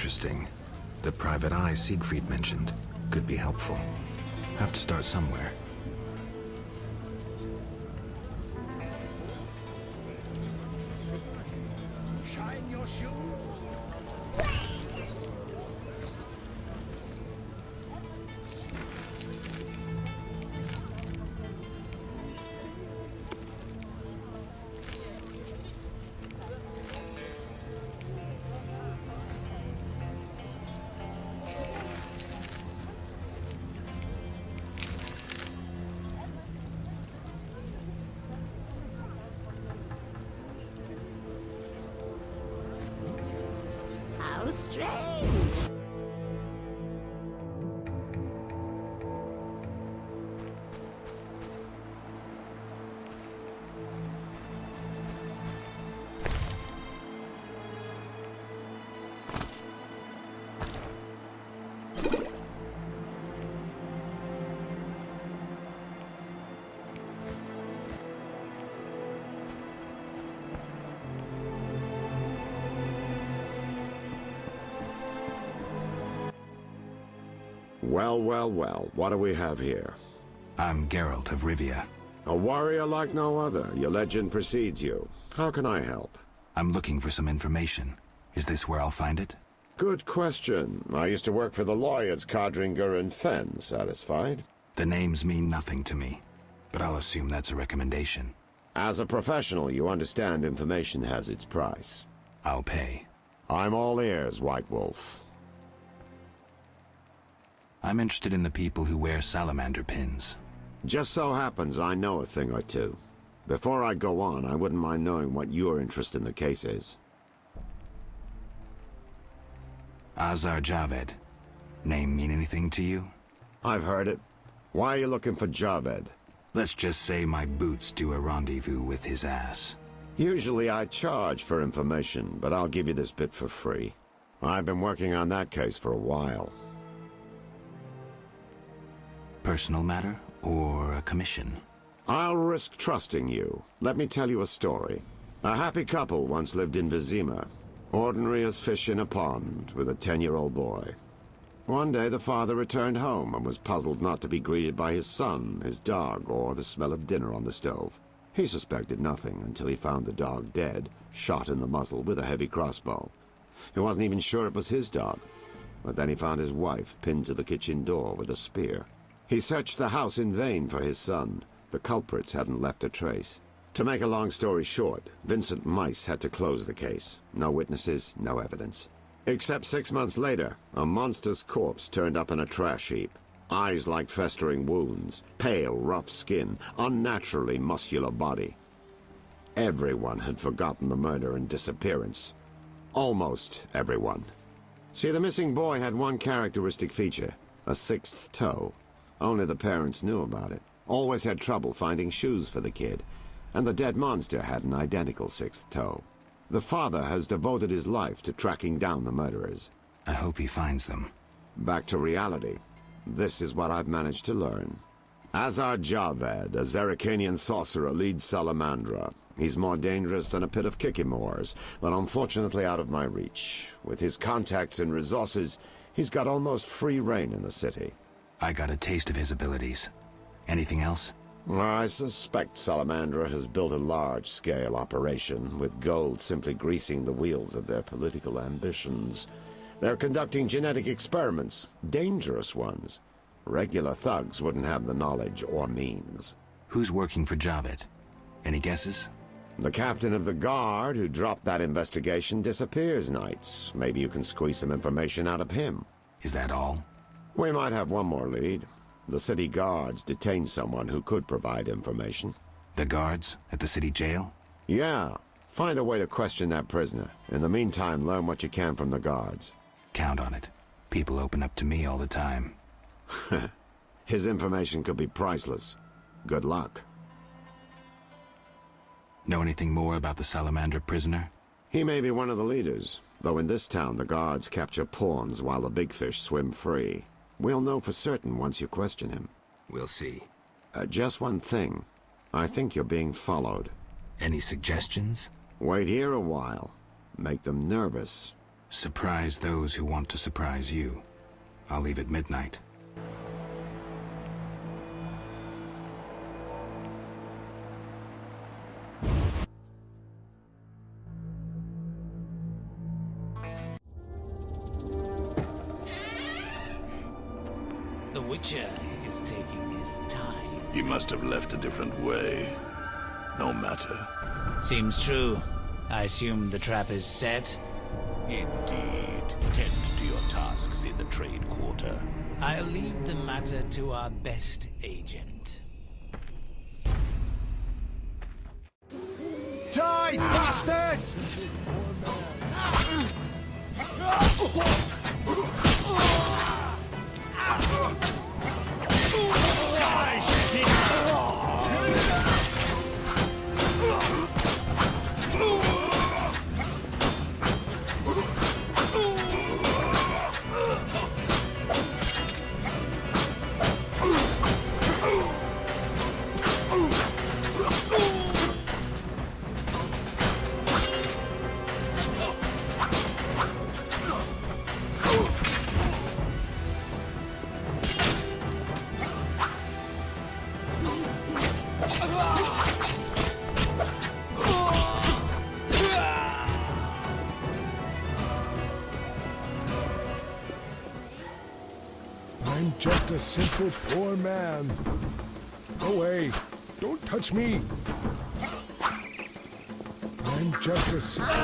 interesting. The private eye Siegfried mentioned could be helpful. Have to start somewhere. Shine your shoes. How strange! Well, well, well, what do we have here? I'm Geralt of Rivia. A warrior like no other. Your legend precedes you. How can I help? I'm looking for some information. Is this where I'll find it? Good question. I used to work for the lawyers Codringer and Fenn. Satisfied? The names mean nothing to me, but I'll assume that's a recommendation. As a professional, you understand information has its price. I'll pay. I'm all ears, White Wolf. I'm interested in the people who wear salamander pins. Just so happens I know a thing or two. Before I go on, I wouldn't mind knowing what your interest in the case is. Azar Javed. Name mean anything to you? I've heard it. Why are you looking for Javed? Let's just say my boots do a rendezvous with his ass. Usually I charge for information, but I'll give you this bit for free. I've been working on that case for a while. Personal matter or a commission? I'll risk trusting you. Let me tell you a story. A happy couple once lived in Vizima. Ordinary as fish in a pond, with a 10-year-old boy. One day the father returned home and was puzzled not to be greeted by his son, his dog, or the smell of dinner on the stove. He suspected nothing until he found the dog dead, shot in the muzzle with a heavy crossbow. He wasn't even sure it was his dog. But then he found his wife pinned to the kitchen door with a spear. He searched the house in vain for his son. The culprits hadn't left a trace. To make a long story short, Vincent Mice had to close the case. No witnesses, no evidence. Except 6 months later, a monster's corpse turned up in a trash heap. Eyes like festering wounds, pale, rough skin, unnaturally muscular body. Everyone had forgotten the murder and disappearance. Almost everyone. See, the missing boy had one characteristic feature, a sixth toe. Only the parents knew about it. Always had trouble finding shoes for the kid. And the dead monster had an identical sixth toe. The father has devoted his life to tracking down the murderers. I hope he finds them. Back to reality. This is what I've managed to learn. Azar Javed, a Zerrikanian sorcerer, leads Salamandra. He's more dangerous than a pit of Kikimors, but unfortunately out of my reach. With his contacts and resources, he's got almost free reign in the city. I got a taste of his abilities. Anything else? I suspect Salamandra has built a large-scale operation, with gold simply greasing the wheels of their political ambitions. They're conducting genetic experiments, dangerous ones. Regular thugs wouldn't have the knowledge or means. Who's working for Javed? Any guesses? The captain of the guard who dropped that investigation disappears nights. Maybe you can squeeze some information out of him. Is that all? We might have one more lead. The city guards detained someone who could provide information. The guards at the city jail? Yeah. Find a way to question that prisoner. In the meantime, learn what you can from the guards. Count on it. People open up to me all the time. His information could be priceless. Good luck. Know anything more about the Salamander prisoner? He may be one of the leaders, though in this town the guards capture pawns while the big fish swim free. We'll know for certain once you question him. We'll see. Just one thing. I think you're being followed. Any suggestions? Wait here a while. Make them nervous. Surprise those who want to surprise you. I'll leave at midnight. The Witcher is taking his time. He must have left a different way. No matter. Seems true. I assume the trap is set. Indeed. Tend to your tasks in the trade quarter. I'll leave the matter to our best agent. Die, bastard! I'm just a simple poor man. Go away. Don't touch me. I'm just a simple...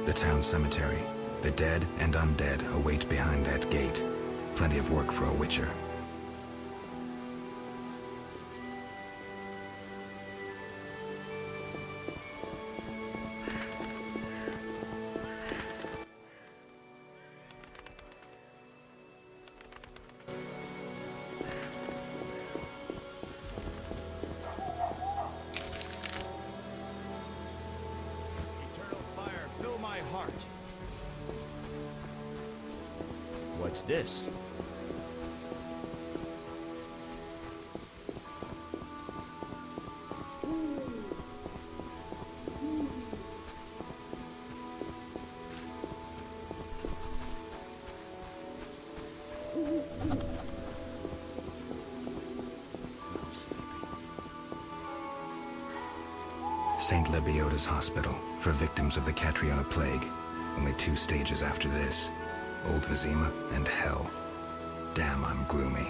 The town cemetery. The dead and undead await behind that gate. Plenty of work for a witcher. Eternal fire, fill my heart. What's this? St. Lebioda's hospital for victims of the Catriona plague. Only 2 stages after this. Old Vizima and Hell. Damn, I'm gloomy.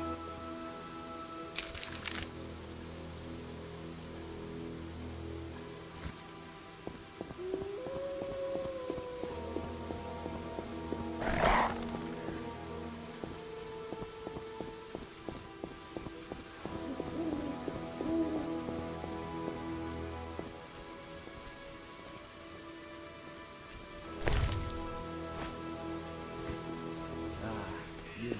here.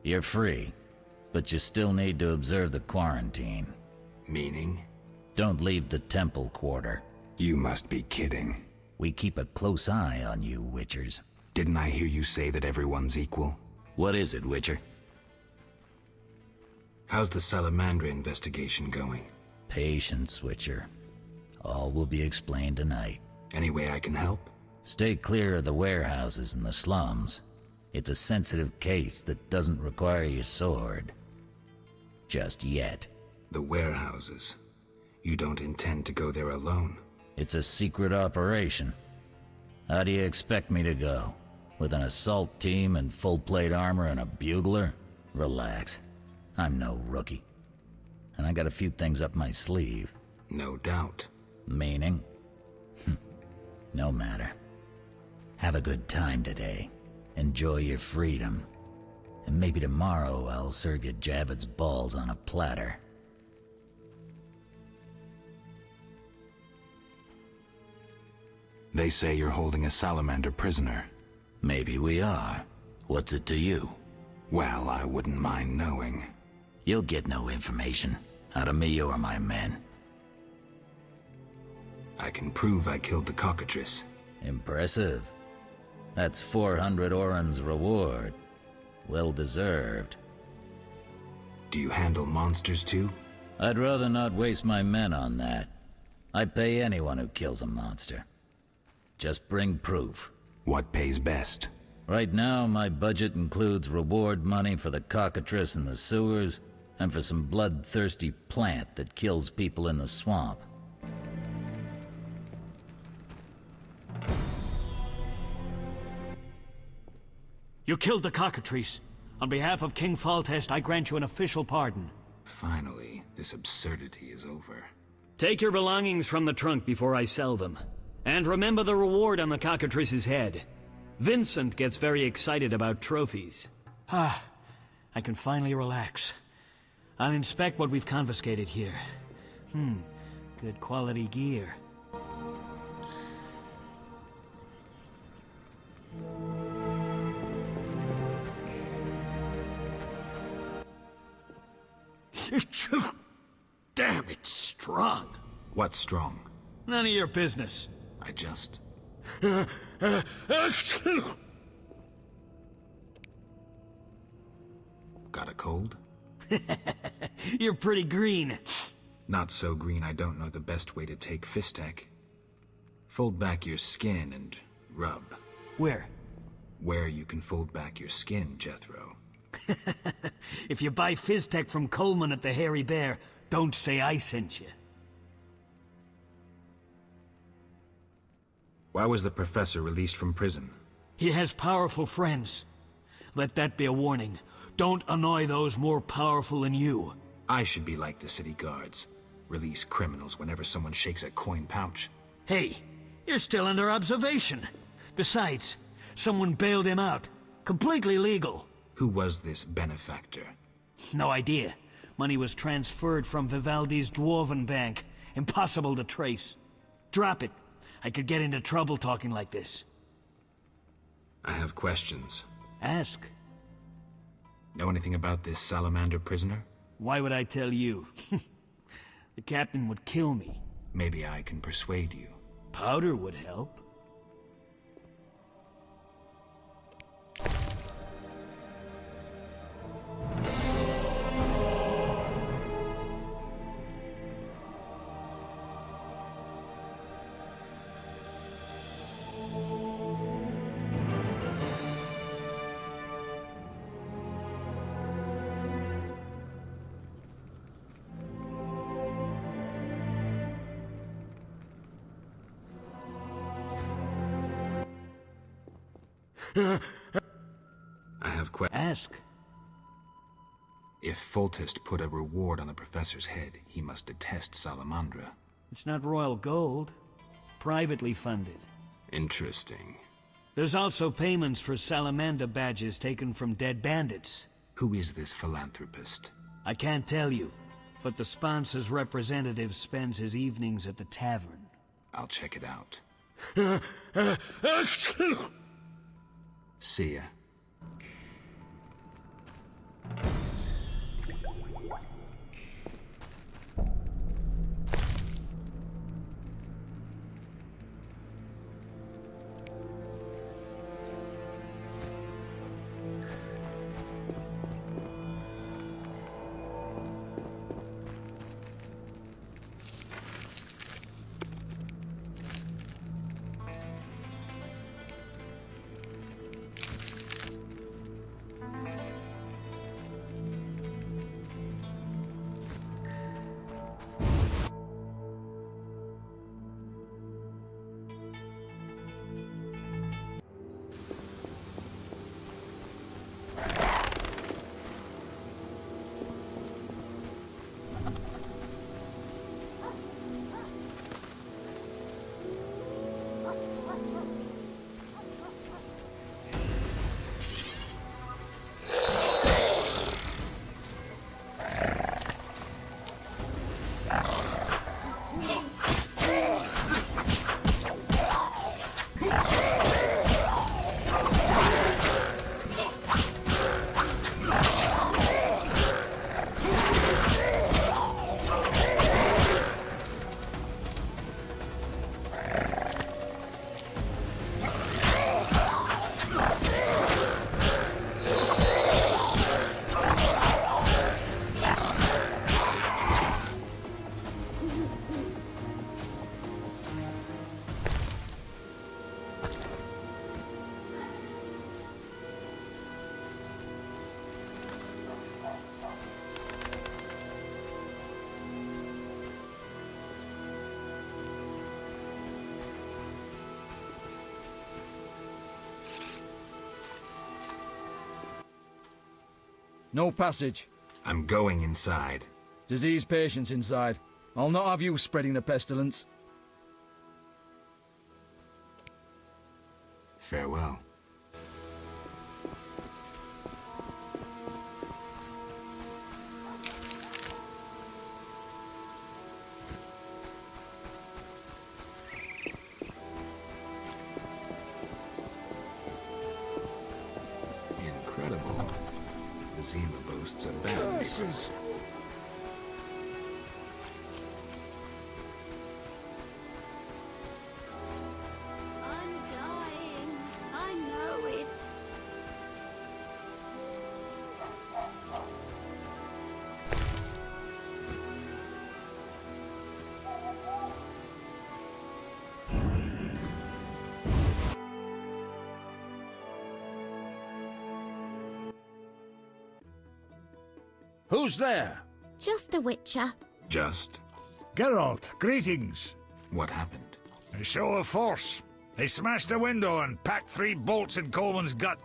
You're free, but you still need to observe the quarantine. Meaning? Don't leave the temple quarter. You must be kidding. We keep a close eye on you, Witchers. Didn't I hear you say that everyone's equal? What is it, Witcher? How's the Salamandra investigation going? Patience, Witcher. All will be explained tonight. Any way I can help? Stay clear of the warehouses and the slums. It's a sensitive case that doesn't require your sword. Just yet. The warehouses. You don't intend to go there alone? It's a secret operation. How do you expect me to go? With an assault team and full plate armor and a bugler? Relax. I'm no rookie. And I got a few things up my sleeve. No doubt. Meaning? No matter. Have a good time today. Enjoy your freedom. And maybe tomorrow I'll serve you Javed's balls on a platter. They say you're holding a salamander prisoner. Maybe we are. What's it to you? Well, I wouldn't mind knowing. You'll get no information. Out of me or my men. I can prove I killed the cockatrice. Impressive. That's 400 Oren's reward. Well deserved. Do you handle monsters too? I'd rather not waste my men on that. I pay anyone who kills a monster. Just bring proof. What pays best? Right now, my budget includes reward money for the cockatrice in the sewers, and for some bloodthirsty plant that kills people in the swamp. You killed the cockatrice. On behalf of King Foltest, I grant you an official pardon. Finally, this absurdity is over. Take your belongings from the trunk before I sell them. And remember the reward on the cockatrice's head. Vincent gets very excited about trophies. Ah, I can finally relax. I'll inspect what we've confiscated here. Good quality gear. Damn, it's strong. What's strong? None of your business. I just... Got a cold? You're pretty green. Not so green I don't know the best way to take Fistek. Fold back your skin and rub. Where? Where you can fold back your skin, Jethro. If you buy Fizztech from Coleman at the Hairy Bear, don't say I sent you. Why was the professor released from prison? He has powerful friends. Let that be a warning. Don't annoy those more powerful than you. I should be like the city guards. Release criminals whenever someone shakes a coin pouch. Hey, you're still under observation. Besides, someone bailed him out. Completely legal. Who was this benefactor? No idea. Money was transferred from Vivaldi's Dwarven Bank. Impossible to trace. Drop it. I could get into trouble talking like this. I have questions. Ask. Know anything about this salamander prisoner? Why would I tell you? The captain would kill me. Maybe I can persuade you. Powder would help. I have Ask. If Foltest put a reward on the professor's head, he must detest Salamandra. It's not royal gold. Privately funded. Interesting. There's also payments for Salamander badges taken from dead bandits. Who is this philanthropist? I can't tell you, but the sponsor's representative spends his evenings at the tavern. I'll check it out. See ya. No passage. I'm going inside. Disease patients inside. I'll not have you spreading the pestilence. Farewell. Incredible. Vizima boasts a band. I'm dying. I know it. Who's there? Just a witcher. Just? Geralt, greetings. What happened? A show of force. They smashed a window and packed 3 bolts in Coleman's gut.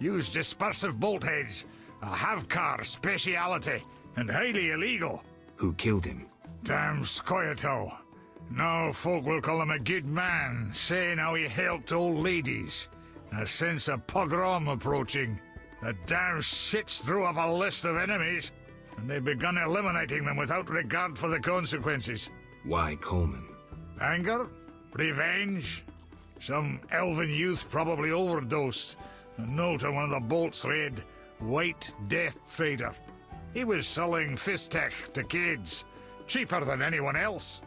Used dispersive bolt heads. A Havkar speciality. And highly illegal. Who killed him? Damn Scoia'tael. Now folk will call him a good man, saying how he helped old ladies. A sense of pogrom approaching. The damn shits threw up a list of enemies, and they've begun eliminating them without regard for the consequences. Why Coleman? Anger? Revenge? Some elven youth probably overdosed. A note on one of the bolts read, White Death Trader. He was selling Fistech to kids, cheaper than anyone else.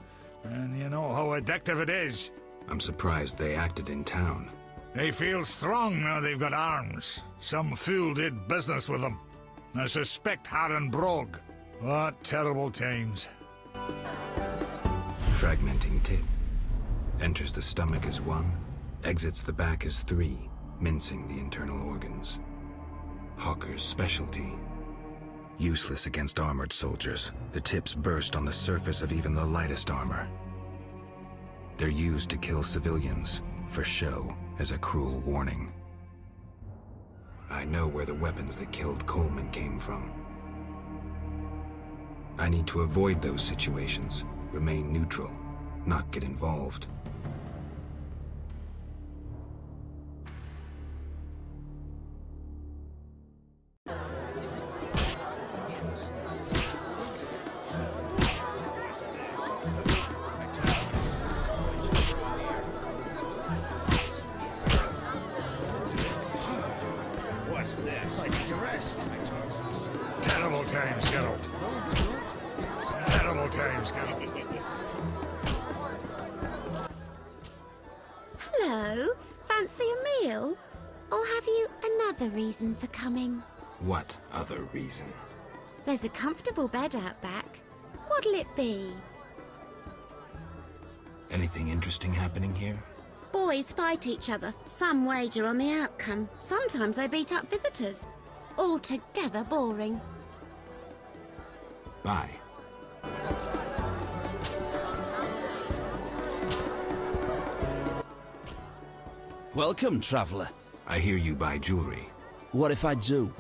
And you know how addictive it is. I'm surprised they acted in town. They feel strong now they've got arms. Some fool did business with them. I suspect Harren Brog. What terrible times. Fragmenting tip. Enters the stomach as 1, exits the back as 3, mincing the internal organs. Hawker's specialty. Useless against armored soldiers, the tips burst on the surface of even the lightest armor. They're used to kill civilians, for show, as a cruel warning. I know where the weapons that killed Coleman came from. I need to avoid those situations, remain neutral, not get involved. What's this? I need to rest. Terrible times, Geralt. Terrible times, Geralt. Hello. Fancy a meal? Or have you another reason for coming? What other reason? There's a comfortable bed out back. What'll it be? Anything interesting happening here? Boys fight each other. Some wager on the outcome. Sometimes they beat up visitors. Altogether boring. Bye. Welcome, traveler. I hear you buy jewelry. What if I do?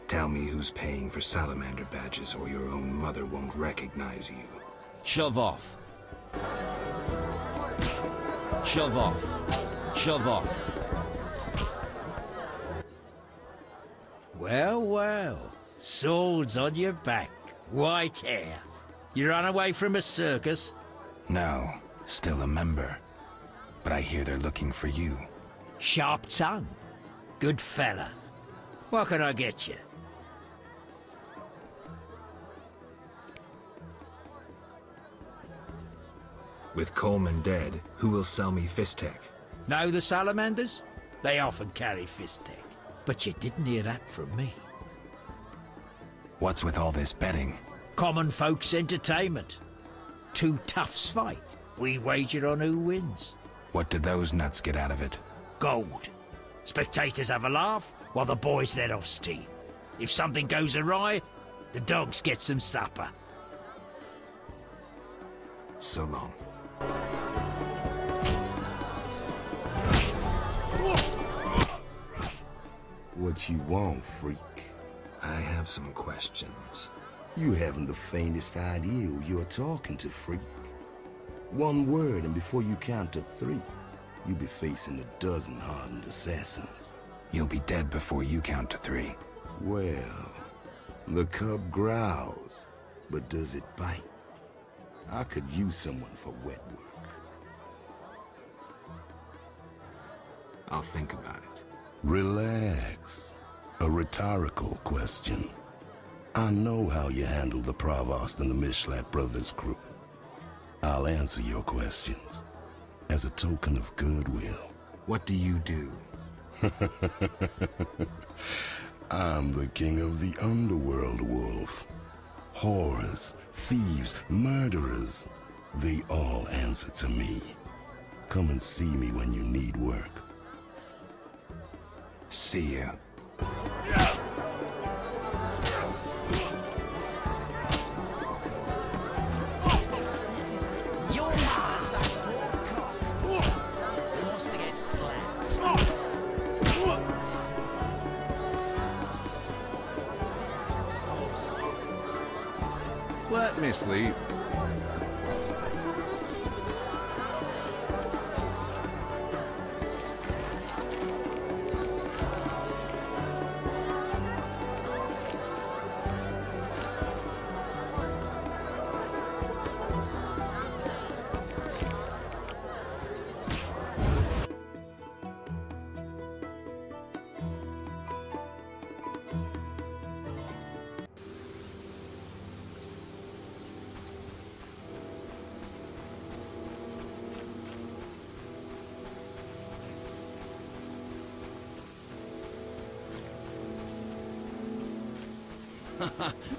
Tell me who's paying for salamander badges or your own mother won't recognize you. Shove off. Shove off. Shove off. Well, well. Swords on your back. White hair. You ran away from a circus? No, still a member. But I hear they're looking for you. Sharp tongue. Good fella. What can I get you? With Coleman dead, who will sell me Fistek? Know the salamanders? They often carry Fistek. But you didn't hear that from me. What's with all this betting? Common folks' entertainment. Two toughs fight. We wager on who wins. What did those nuts get out of it? Gold. Spectators have a laugh, while the boys let off steam. If something goes awry, the dogs get some supper. So long. What you want, freak? I have some questions. You haven't the faintest idea who you're talking to, freak. One word, and before you count to 3, you'll be facing a dozen hardened assassins. You'll be dead before you count to 3. Well, the cub growls, but does it bite? I could use someone for wet work. I'll think about it. Relax. A rhetorical question. I know how you handled the Provost and the Mishlat brothers' crew. I'll answer your questions as a token of goodwill. What do you do? I'm the king of the underworld, Wolf. Whores, thieves, murderers, they all answer to me. Come and see me when you need work. See you. Your mother sucks dwarf cock. He wants to get slapped. Let me sleep. What was I supposed to do?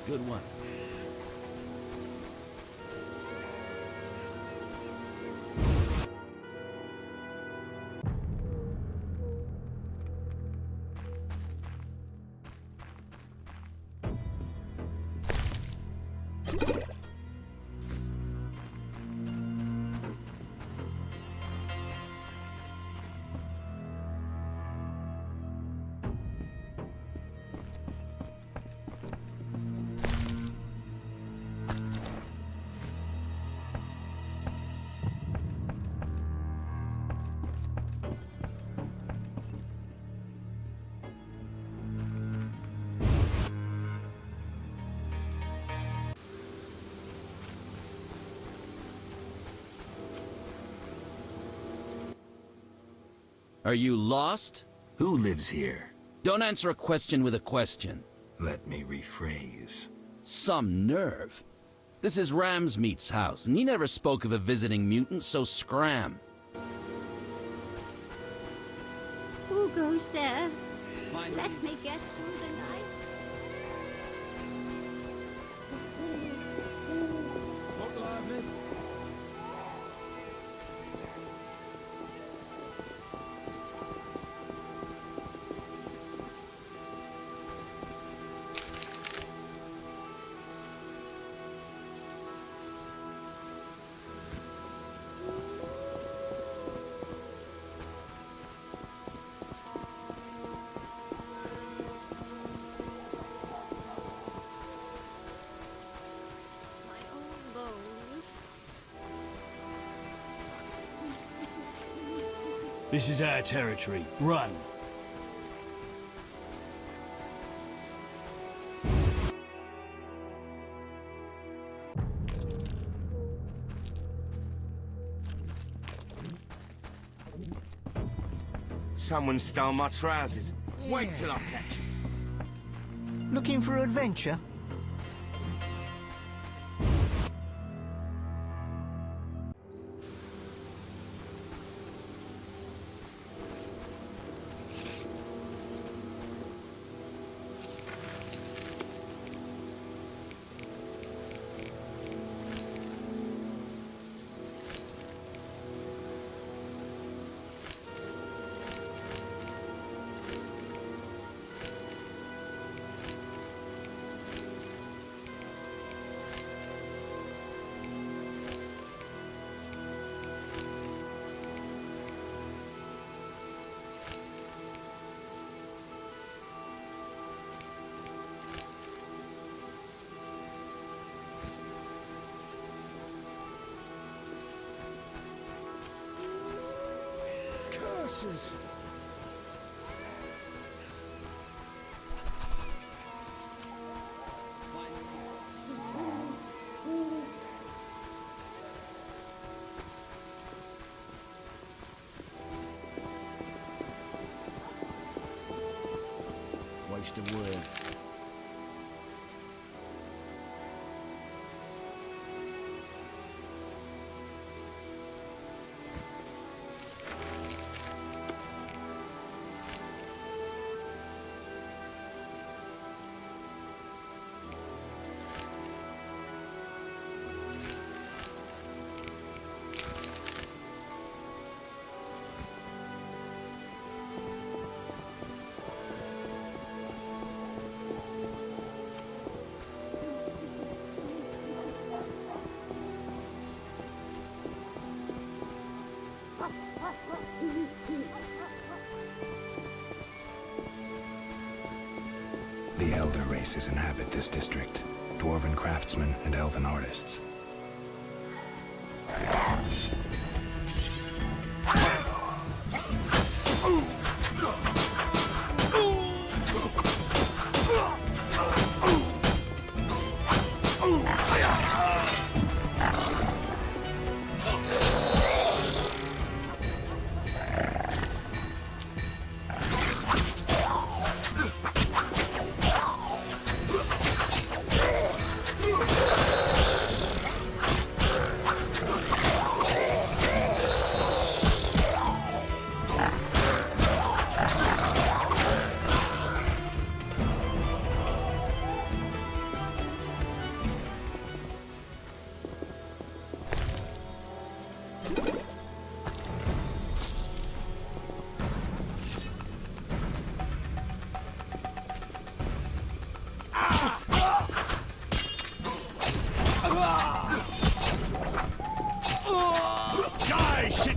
Good one. Are you lost? Who lives here? Don't answer a question with a question. Let me rephrase. Some nerve. This is Ramsmeat's house, and he never spoke of a visiting mutant, so scram. Who goes there? Let me get through the night. This is our territory. Run. Someone stole my trousers. Wait till I catch him. Looking for adventure? Curses! Waste of words. The Elder races inhabit this district. Dwarven craftsmen and elven artists.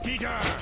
anteater!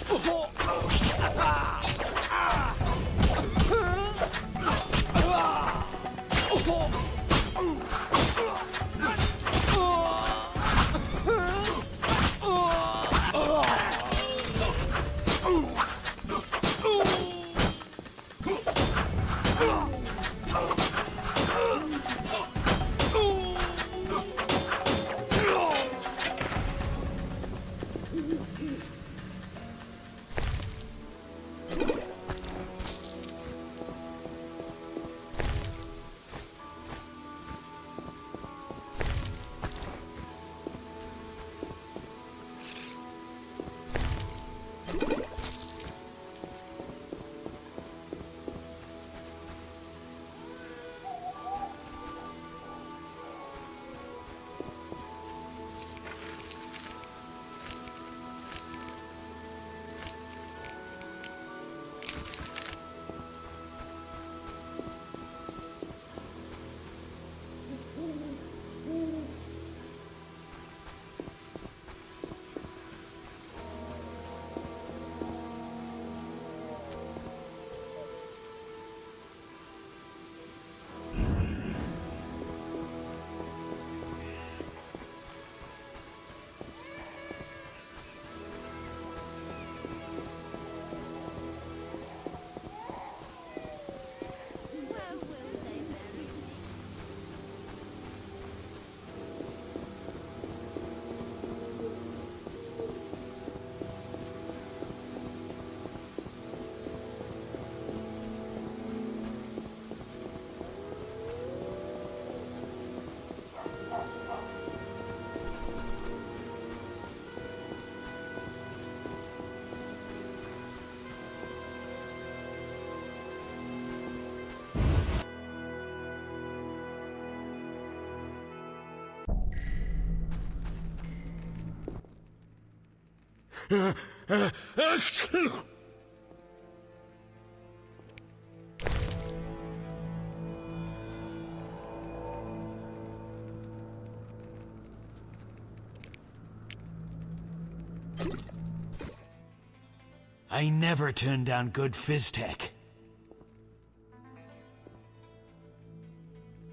I never turn down good Fizztech.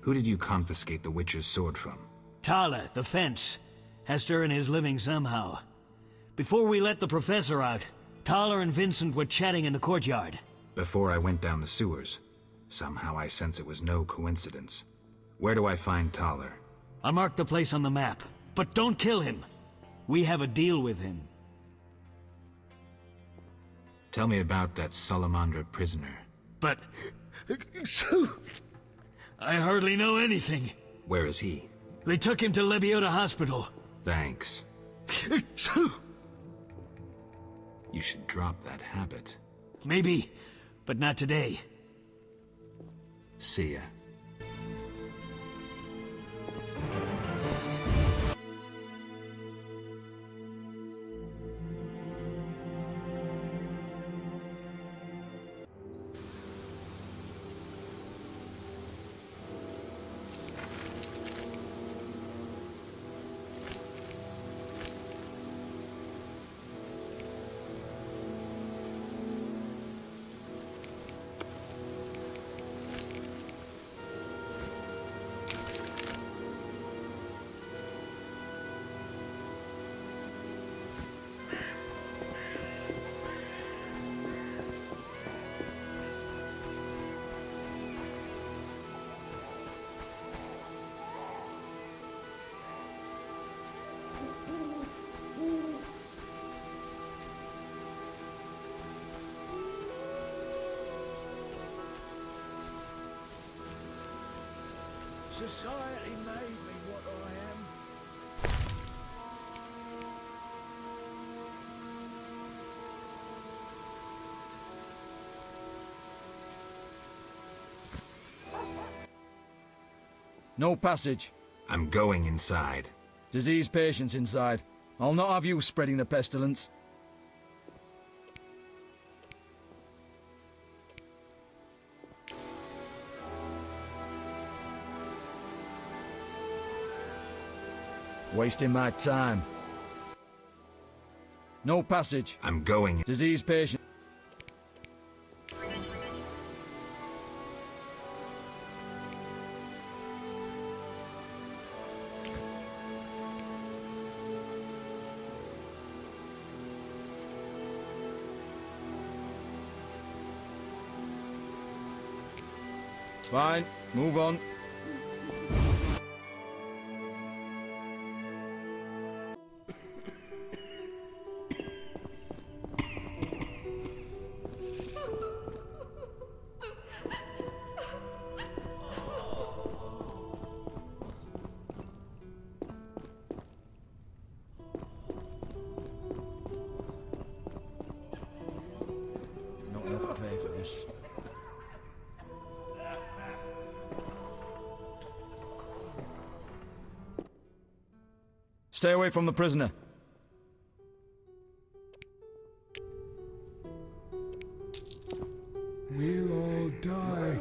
Who did you confiscate the Witcher's sword from? Thaler, the fence, has to earn his living somehow. Before we let the professor out, Thaler and Vincent were chatting in the courtyard. Before I went down the sewers. Somehow I sense it was no coincidence. Where do I find Thaler? I'll mark the place on the map, but don't kill him. We have a deal with him. Tell me about that Salamandra prisoner. But... I hardly know anything. Where is he? They took him to Lebiota Hospital. Thanks. You should drop that habit. Maybe, but not today. See ya. Society made me what I am. No passage. I'm going inside. Disease patients inside. I'll not have you spreading the pestilence. Wasting my time. No passage. I'm going. Disease patient. Fine, move on. Not enough to pay for this. Stay away from the prisoner. We'll all die.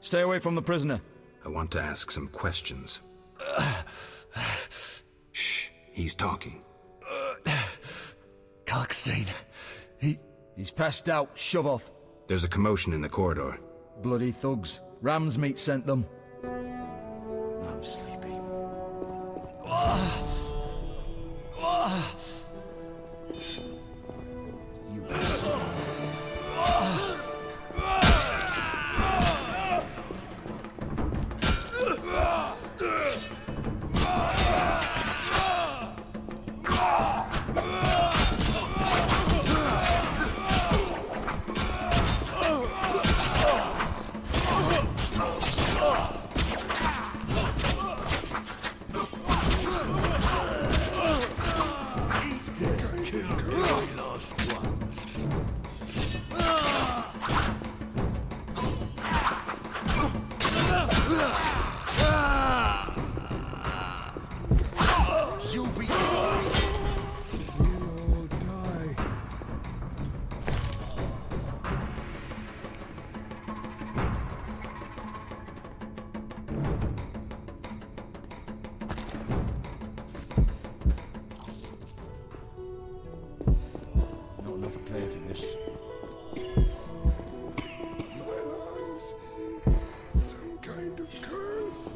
Stay away from the prisoner. I want to ask some questions. Shh, he's talking. Kalkstein. He's passed out. Shove off. There's a commotion in the corridor. Bloody thugs. Ram's meat sent them. I'm sleepy. You'll be sorry. We'll all die. Not enough to pay for this. My lungs. Some kind of curse.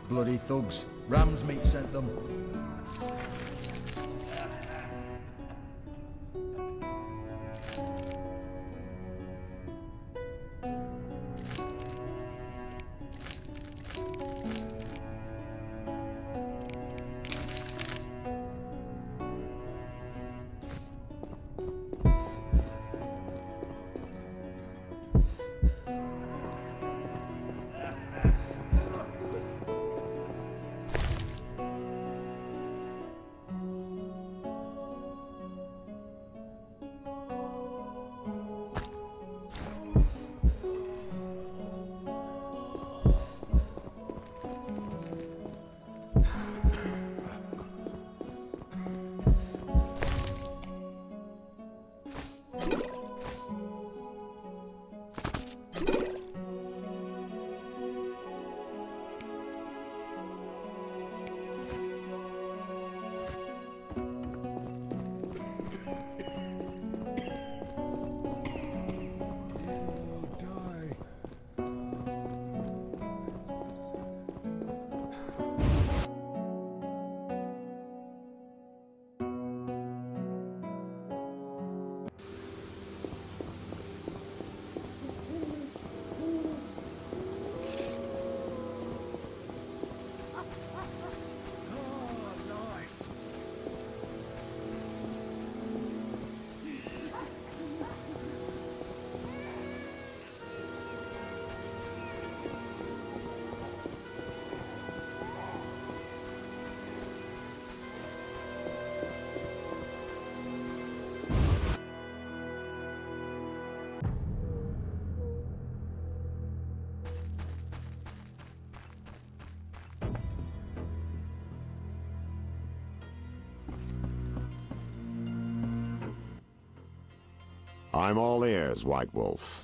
Bloody thugs. Ram's meat sent them. I'm all ears, White Wolf.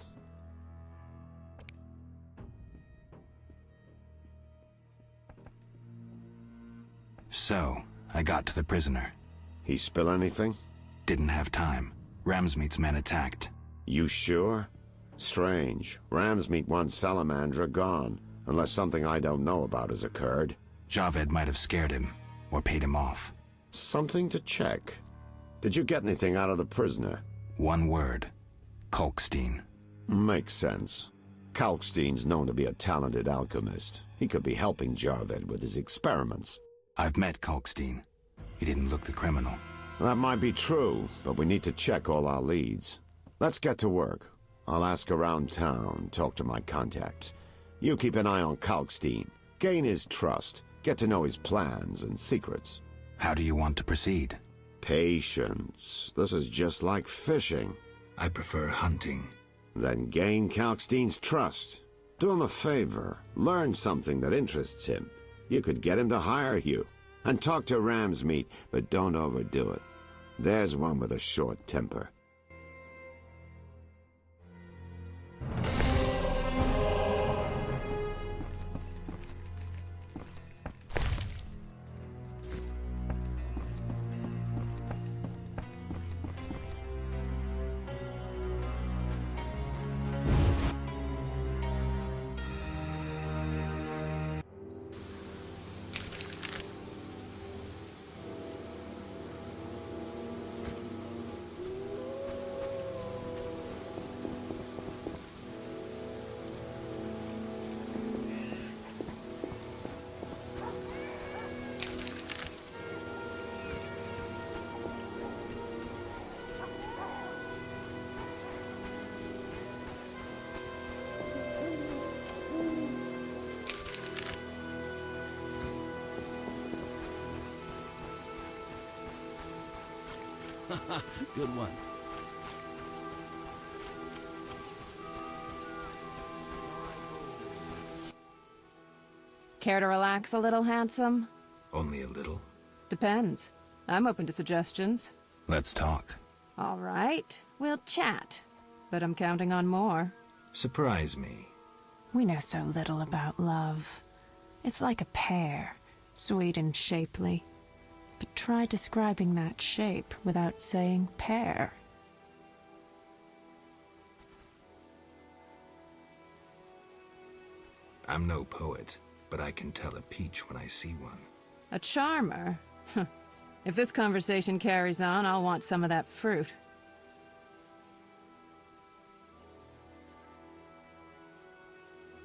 So, I got to the prisoner. He spill anything? Didn't have time. Ramsmeet's men attacked. You sure? Strange. Ramsmeet wants Salamandra gone, unless something I don't know about has occurred. Javed might have scared him, or paid him off. Something to check. Did you get anything out of the prisoner? One word. Kalkstein. Makes sense. Kalkstein's known to be a talented alchemist. He could be helping Javed with his experiments. I've met Kalkstein. He didn't look the criminal. That might be true, but we need to check all our leads. Let's get to work. I'll ask around town, talk to my contacts. You keep an eye on Kalkstein. Gain his trust. Get to know his plans and secrets. How do you want to proceed? Patience. This is just like fishing. I prefer hunting. Then gain Kalkstein's trust. Do him a favor. Learn something that interests him. You could get him to hire you. And talk to Ramsmeet, but don't overdo it. There's one with a short temper. Good one. Care to relax a little, handsome? Only a little. Depends. I'm open to suggestions. Let's talk. All right, we'll chat. But I'm counting on more. Surprise me. We know so little about love. It's like a pear, sweet and shapely. But try describing that shape without saying pear. I'm no poet, but I can tell a peach when I see one. A charmer? If this conversation carries on, I'll want some of that fruit.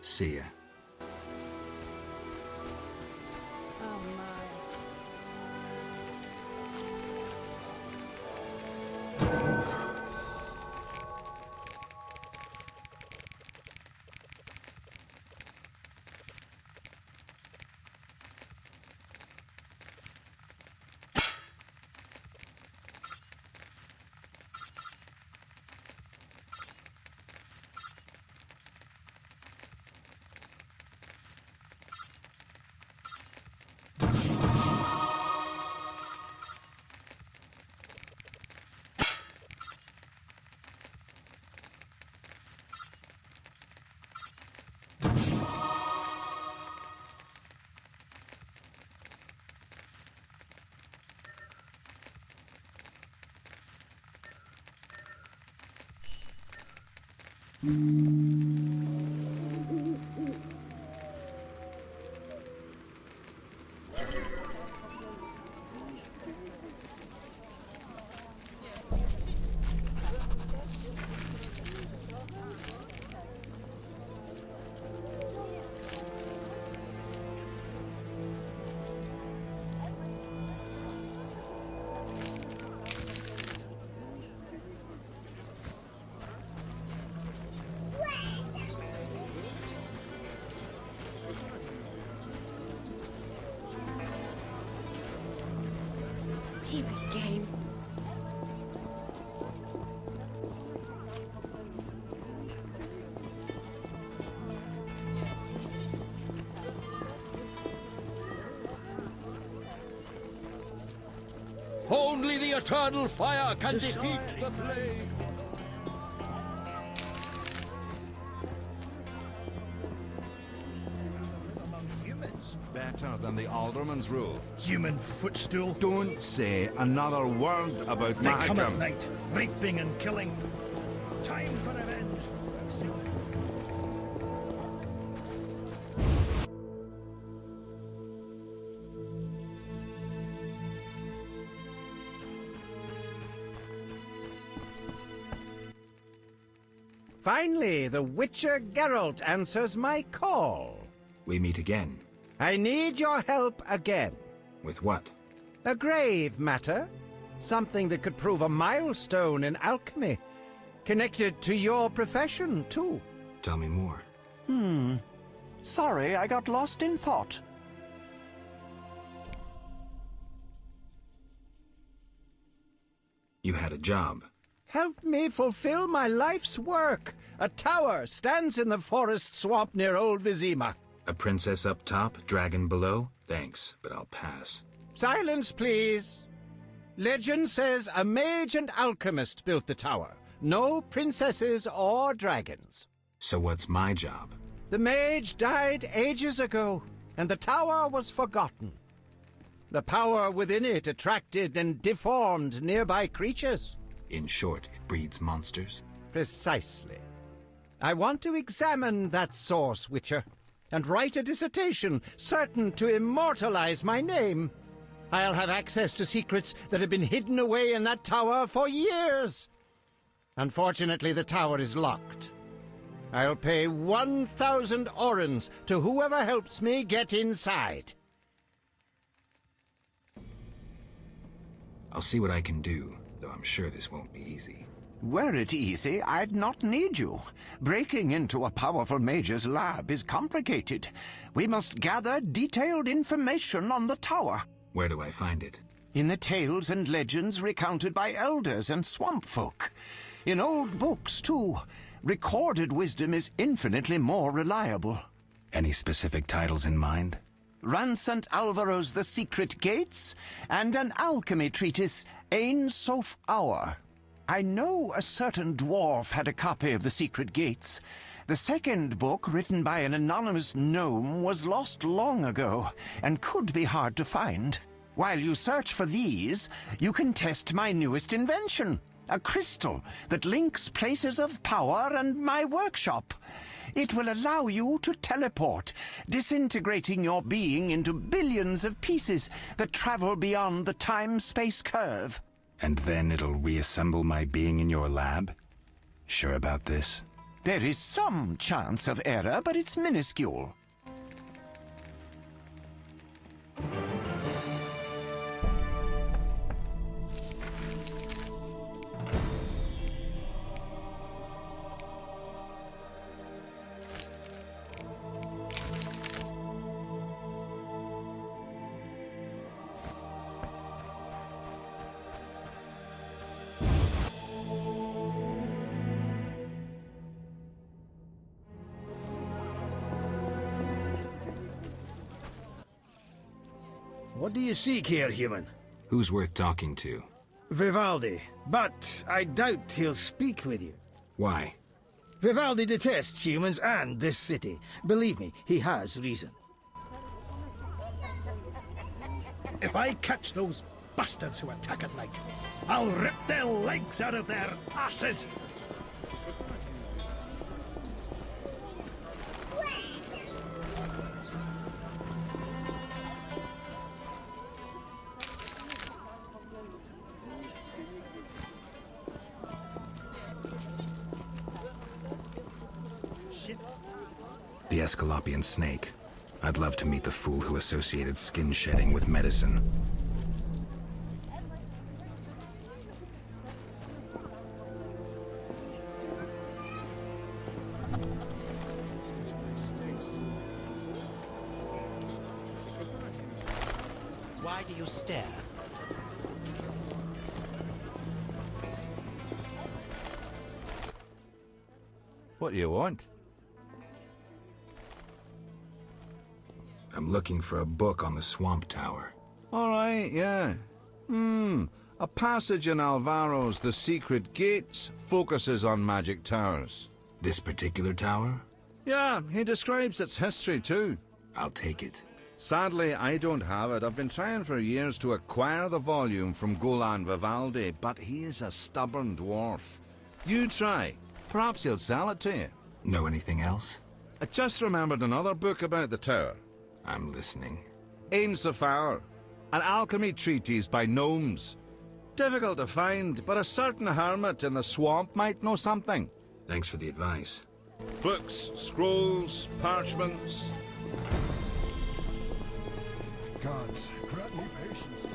See ya. Stupid game. Only the eternal fire can defeat the plague. rules. Better than the Alderman's rule. Human footstool. Don't say another word about They come at Mahakam. night, raping and killing. Time for revenge. Finally, the Witcher Geralt answers my call. We meet again. I need your help again. With what? A grave matter. Something that could prove a milestone in alchemy. Connected to your profession, too. Tell me more. Sorry, I got lost in thought. You had a job. Help me fulfill my life's work. A tower stands in the forest swamp near Old Vizima. A princess up top, dragon below? Thanks, but I'll pass. Silence, please. Legend says a mage and alchemist built the tower. No princesses or dragons. So what's my job? The mage died ages ago, and the tower was forgotten. The power within it attracted and deformed nearby creatures. In short, it breeds monsters? Precisely. I want to examine that source, Witcher, and write a dissertation certain to immortalize my name. I'll have access to secrets that have been hidden away in that tower for years. Unfortunately, the tower is locked. I'll pay 1,000 orens to whoever helps me get inside. I'll see what I can do, though I'm sure this won't be easy. Were it easy, I'd not need you. Breaking into a powerful mage's lab is complicated. We must gather detailed information on the tower. Where do I find it? In the tales and legends recounted by elders and swamp folk. In old books, too. Recorded wisdom is infinitely more reliable. Any specific titles in mind? Ransant Alvaro's The Secret Gates, and an alchemy treatise, Ain Soph Hour. I know a certain dwarf had a copy of The Secret Gates. The second book, written by an anonymous gnome, was lost long ago, and could be hard to find. While you search for these, you can test my newest invention, a crystal that links places of power and my workshop. It will allow you to teleport, disintegrating your being into billions of pieces that travel beyond the time-space curve. And then it'll reassemble my being in your lab? Sure about this? There is some chance of error, but it's minuscule. What do you seek here, human? Who's worth talking to? Vivaldi, but I doubt he'll speak with you. Why? Vivaldi detests humans and this city. Believe me, he has reason. If I catch those bastards who attack at night, I'll rip their legs out of their asses! The Escalopian snake. I'd love to meet the fool who associated skin shedding with medicine. Why do you stare? What do you want? I'm looking for a book on the Swamp Tower. All right, yeah. A passage in Alvaro's The Secret Gates focuses on magic towers. This particular tower? Yeah, he describes its history too. I'll take it. Sadly, I don't have it. I've been trying for years to acquire the volume from Golan Vivaldi, but he is a stubborn dwarf. You try. Perhaps he'll sell it to you. Know anything else? I just remembered another book about the tower. I'm listening. Ain Sophour, an alchemy treatise by gnomes. Difficult to find, but a certain hermit in the swamp might know something. Thanks for the advice. Books, scrolls, parchments. Gods, grant me patience.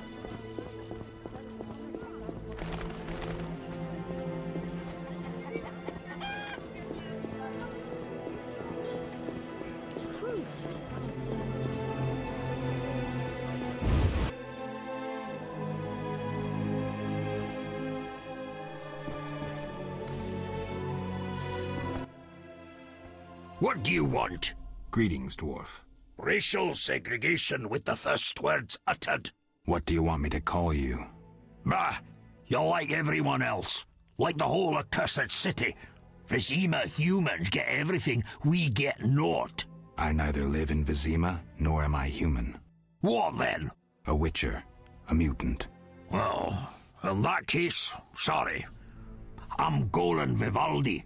What do you want? Greetings, dwarf. Racial segregation with the first words uttered. What do you want me to call you? Bah! You're like everyone else. Like the whole accursed city. Vizima humans get everything, we get naught. I neither live in Vizima, nor am I human. What then? A witcher. A mutant. Well, in that case, sorry. I'm Golan Vivaldi.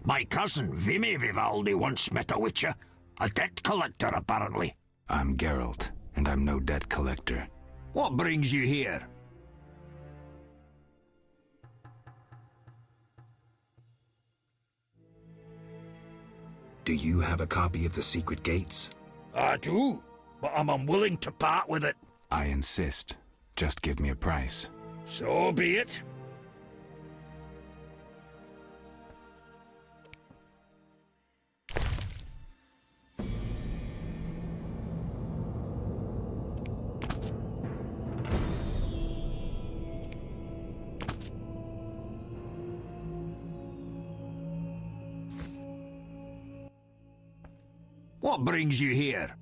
My cousin, Vimy Vivaldi, once met a witcher. A debt collector, apparently. I'm Geralt, and I'm no debt collector. What brings you here? Do you have a copy of the Secret Gates? I do, but I'm unwilling to part with it. I insist. Just give me a price. So be it. What brings you here?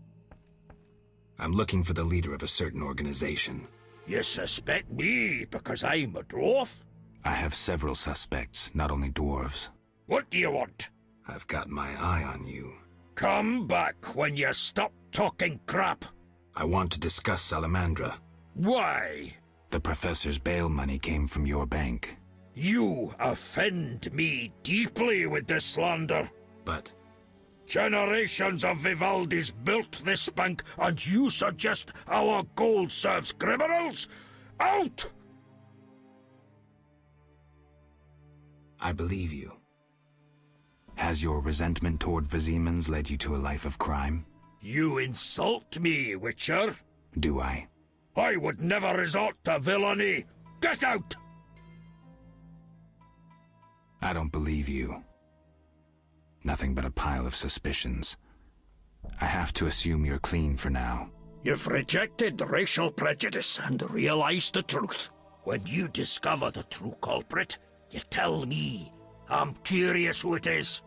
I'm looking for the leader of a certain organization. You suspect me because I'm a dwarf? I have several suspects, not only dwarves. What do you want? I've got my eye on you. Come back when you stop talking crap. I want to discuss Salamandra. Why? The professor's bail money came from your bank. You offend me deeply with this slander. But... generations of Vivaldis built this bank, and you suggest our gold serves criminals? Out! I believe you. Has your resentment toward Vizimans led you to a life of crime? You insult me, Witcher. Do I? I would never resort to villainy. Get out! I don't believe you. Nothing but a pile of suspicions. I have to assume you're clean for now. You've rejected racial prejudice and realized the truth. When you discover the true culprit, you tell me. I'm curious who it is.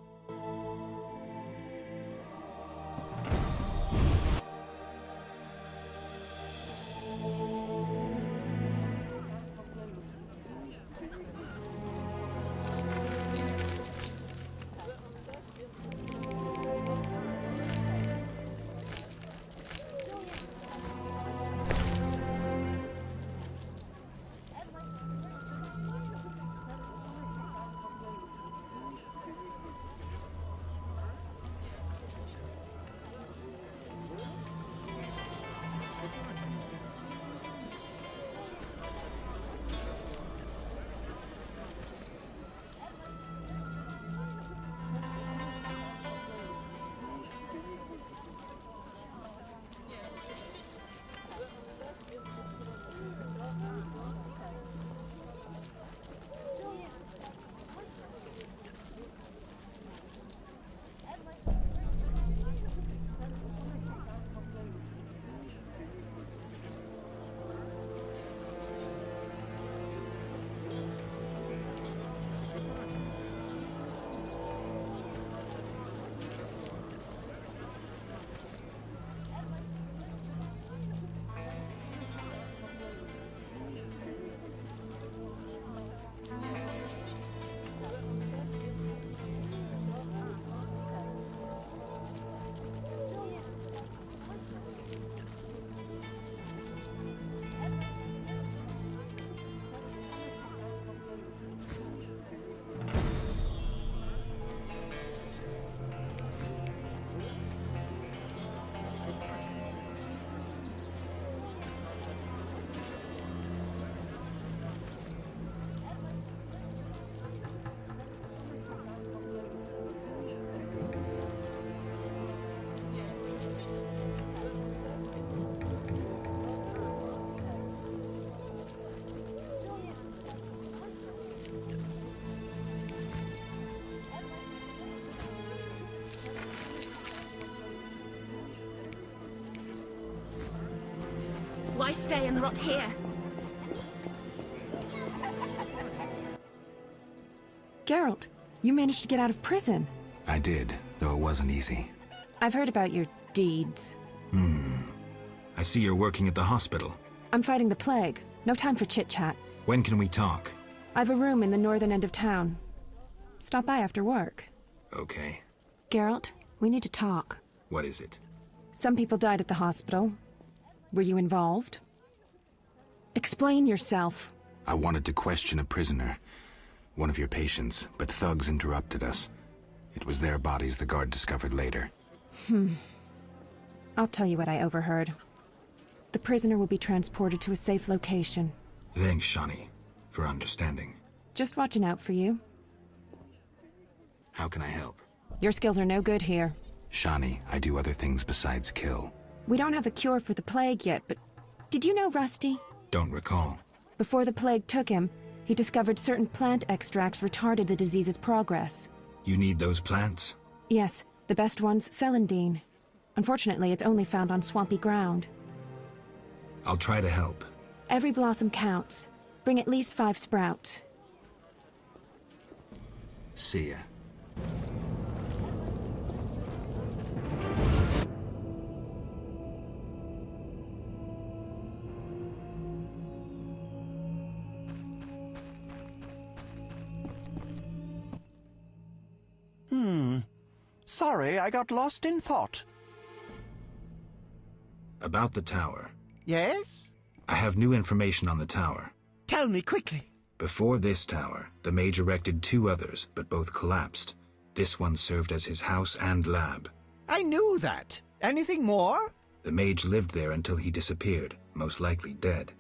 Why stay and rot here? Geralt, you managed to get out of prison. I did, though it wasn't easy. I've heard about your deeds. I see you're working at the hospital. I'm fighting the plague. No time for chit-chat. When can we talk? I've a room in the northern end of town. Stop by after work. Okay. Geralt, we need to talk. What is it? Some people died at the hospital. Were you involved? Explain yourself. I wanted to question a prisoner, one of your patients, but thugs interrupted us. It was their bodies the guard discovered later. I'll tell you what I overheard. The prisoner will be transported to a safe location. Thanks, Shani, for understanding. Just watching out for you. How can I help? Your skills are no good here. Shani, I do other things besides kill. We don't have a cure for the plague yet, but did you know Rusty? Don't recall. Before the plague took him, he discovered certain plant extracts retarded the disease's progress. You need those plants? Yes, the best one's celandine. Unfortunately, it's only found on swampy ground. I'll try to help. Every blossom counts. Bring at least 5 sprouts. See ya. Sorry, I got lost in thought. About the tower. Yes? I have new information on the tower. Tell me quickly. Before this tower, the mage erected 2 others, but both collapsed. This one served as his house and lab. I knew that. Anything more? The mage lived there until he disappeared, most likely dead.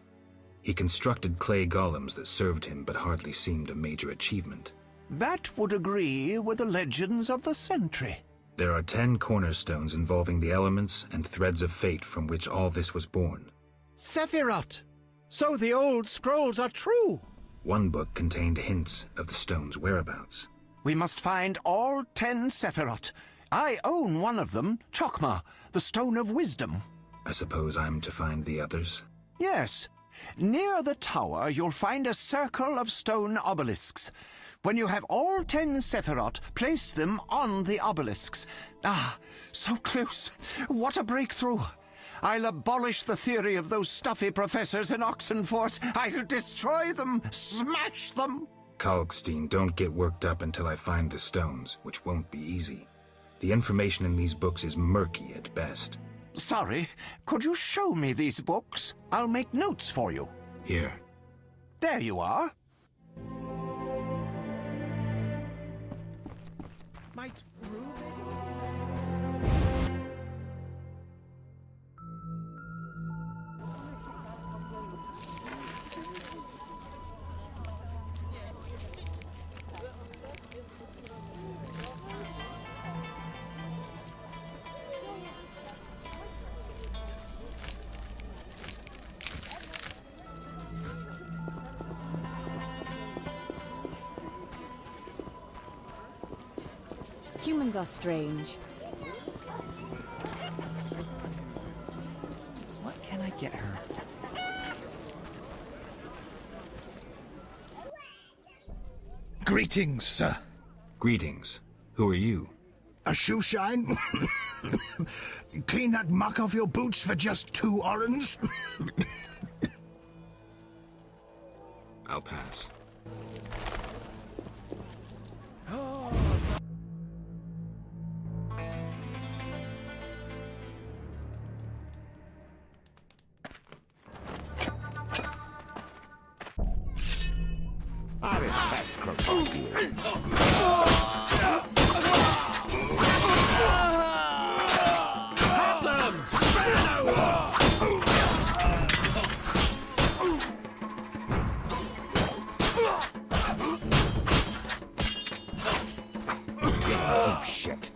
He constructed clay golems that served him but hardly seemed a major achievement. That would agree with the legends of the Sentry. There are 10 cornerstones involving the elements and threads of fate from which all this was born. Sephiroth! So the old scrolls are true! One book contained hints of the stone's whereabouts. We must find all 10 Sephiroth. I own one of them, Chokmah, the Stone of Wisdom. I suppose I'm to find the others? Yes. Near the tower, you'll find a circle of stone obelisks. When you have all 10 Sephiroth, place them on the obelisks. Ah, so close. What a breakthrough. I'll abolish the theory of those stuffy professors in Oxenfurt. I'll destroy them, smash them. Kalkstein, don't get worked up until I find the stones, which won't be easy. The information in these books is murky at best. Sorry, could you show me these books? I'll make notes for you. Here. There you are. Might Humans are strange. What can I get her? Greetings, sir. Greetings. Who are you? A shoe shine? Clean that muck off your boots for just 2 orens? I'll pass. I detest crocodiles. Oh, shit.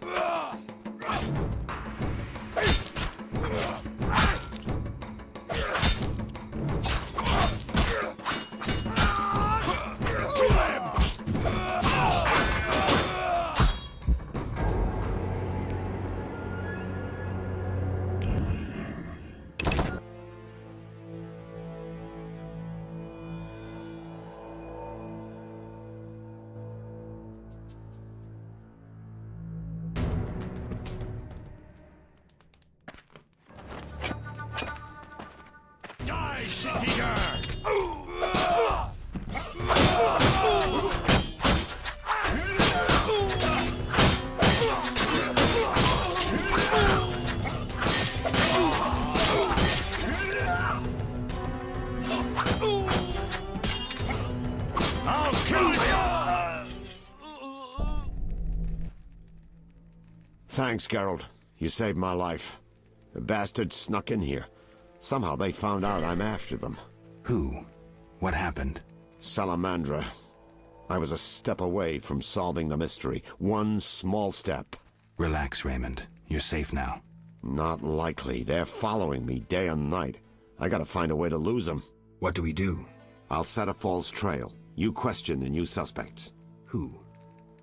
I'll kill you! Thanks, Geralt. You saved my life. The bastards snuck in here. Somehow they found out I'm after them. Who? What happened? Salamandra. I was a step away from solving the mystery. One small step. Relax, Raymond. You're safe now. Not likely. They're following me day and night. I gotta find a way to lose them. What do we do? I'll set a false trail. You question the new suspects. Who?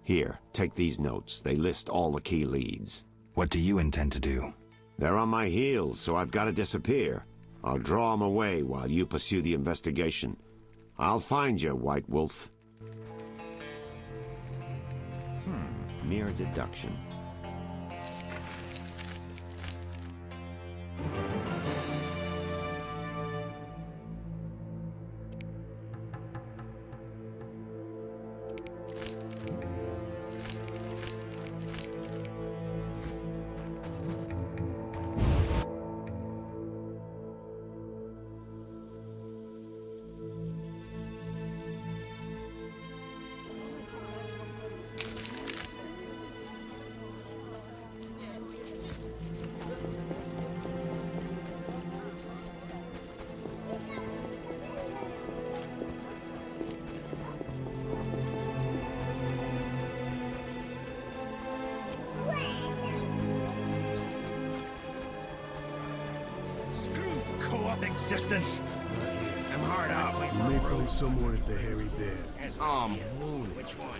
Here, take these notes. They list all the key leads. What do you intend to do? They're on my heels, so I've got to disappear. I'll draw them away while you pursue the investigation. I'll find you, White Wolf. Mere deduction. Existence. I'm hard out. You may find someone at the Hairy Bear. Which one?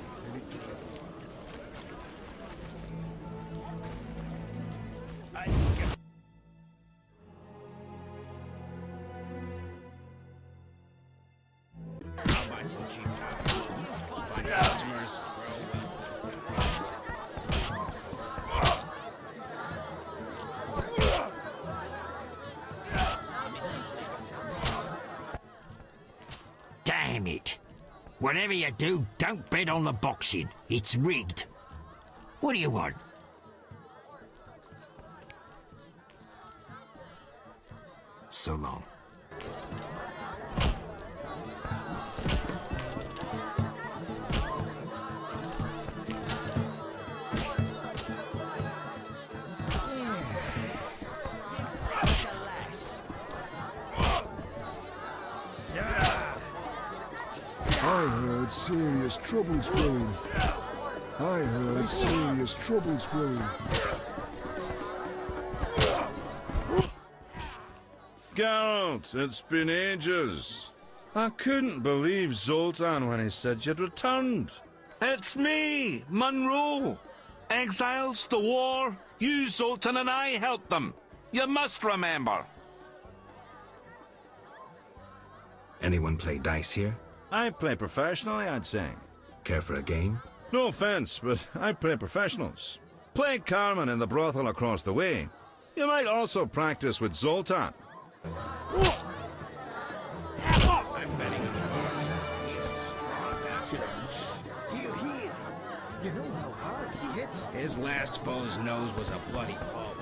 I'll buy some cheap copy. Customers. Damn it. Whatever you do, don't bet on the boxing. It's rigged. What do you want? So long. I heard serious trouble's brewing. I heard serious trouble's brewing. Geralt, it's been ages. I couldn't believe Zoltan when he said you'd returned. It's me, Monroe. Exiles, the war. You, Zoltan, and I helped them. You must remember. Anyone play dice here? I play professionally, I'd say. Care for a game? No offense, but I play professionals. Play Carmen in the brothel across the way. You might also practice with Zoltan. I'm betting on the horse. He's a strong bastard. Heal. You know how hard he hits? His last foe's nose was a bloody pulp.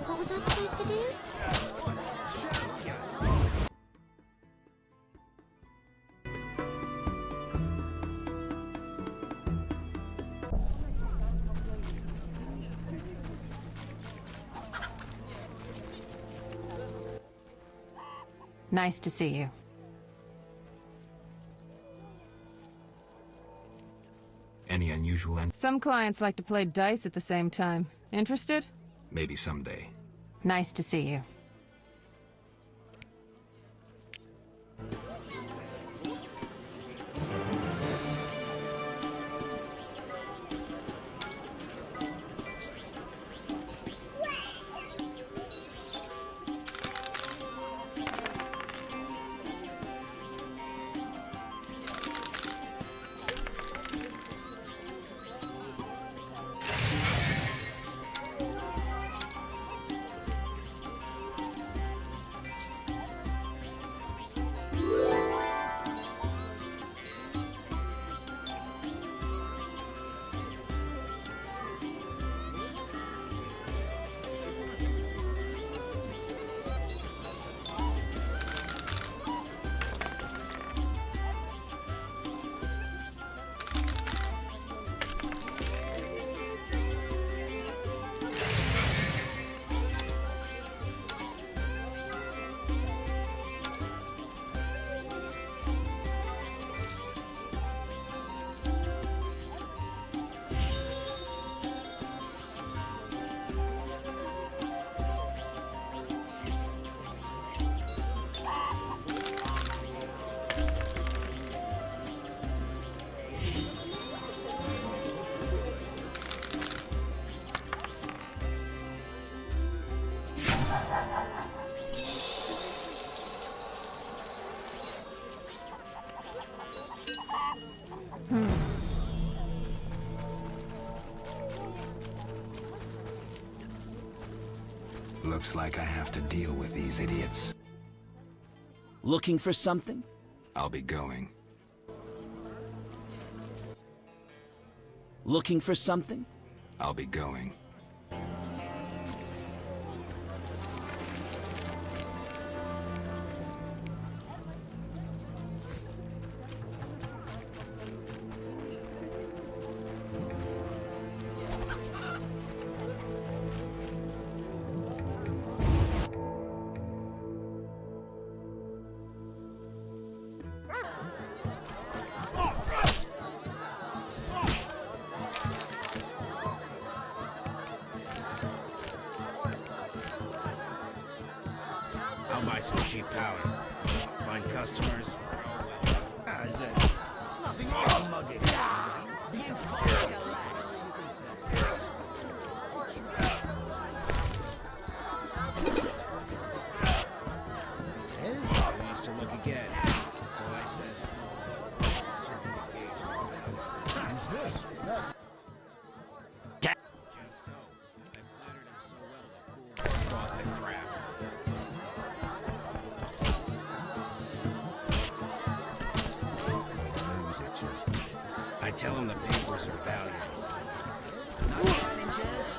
What was I supposed to do? Nice to see you. Any unusual Some clients like to play dice at the same time. Interested? Maybe someday. Nice to see you. Looks like I have to deal with these idiots. Looking for something? I'll be going. Looking for something? I'll be going. I'll buy some cheap powder. Find customers. How's it? Nothing more mugging. You fucking relax. Says he wants to look again. So I says. Who's this? Just so. I flattered him so well the fool bought the crap. I tell him the papers are valuable. No challenges.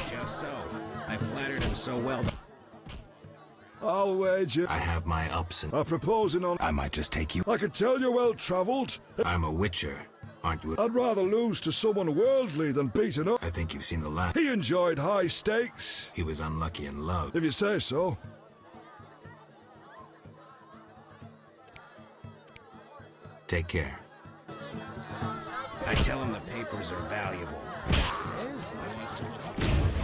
Just so. I flattered him so well. I'll wager. I have my ups and... I'm proposing on... I might just take you... I can tell you're well-travelled. I'm a witcher, aren't you? I'd rather lose to someone worldly than beaten up. I think you've seen the last... He enjoyed high stakes. He was unlucky in love. If you say so. Take care. I tell him the papers are valuable. Says he wants to look.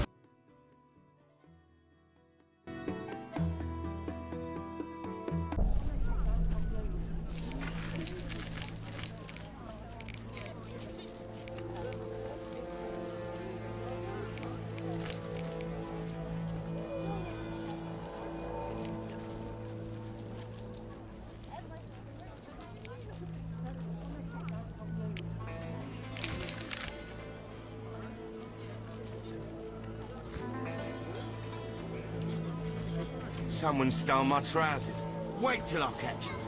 Someone stole my trousers. Wait till I catch them.